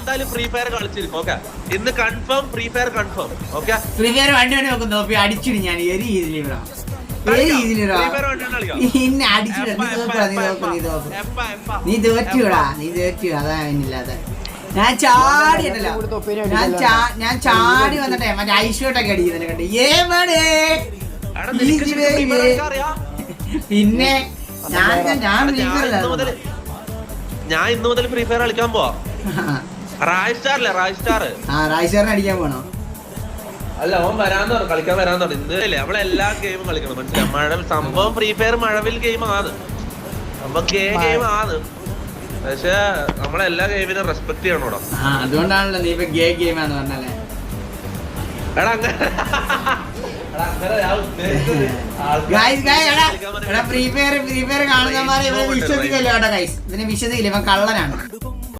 എന്തായാലും free fire കളിച്ചിരിക്കും. Okay, ഇന്ന് confirm free fire confirm. Okay, free fire വണ്ടി വണ്ടി നോക്കുന്നു അടിച്ചിടി ഞാൻ ഒരു രീതിയിൽ പിന്നെ അടിച്ചിട നീ തോറ്റുടാ നീ തോറ്റു അതാ ഇല്ലാതെ ഞാൻ ചാടിയല്ലോ ഞാൻ ചാടി വന്നിട്ടേ മറ്റേ ഐശ്വട്ടൊക്കെ അടിക്കുന്നതിനെ കണ്ട് പിന്നെ ഞാൻ ഇന്ന് മുതൽ ഫ്രീ ഫയർ കളിക്കാൻ പോവാ. റായ് സ്റ്റാറിനെ അടിക്കാൻ പോണോ? അല്ല, അവൻ വരാന്ന് പറഞ്ഞു, കളിക്കാൻ വരാന്ന് പറഞ്ഞു. ഇന്നല്ലേ നമ്മളെല്ലാ ഗെയിമും കളിക്കണം, മനസ്സിലായി? മഴ സംഭവം ഫ്രീ ഫയർ മഴവിൽ ഗെയിം ആണ്, സംഭവം ഗെയിം ആണ്. പക്ഷെ നമ്മളെല്ലാ ഗെയിമിനും റെസ്പെക്ട് ചെയ്യണോടാ. അതുകൊണ്ടാണല്ലോ നീ ഇപ്പൊ ഗെയിം ആന്ന് പറഞ്ഞല്ലേ. എടാ ഫ്രീ ഫയർ കാണുന്നമാരെ വിശ്വസിക്കല്ലോ കേട്ടോ ഗൈസ്. ഇതിനെ വിശ്വസിക്കില്ല, ഇവൻ കള്ളനാണ്.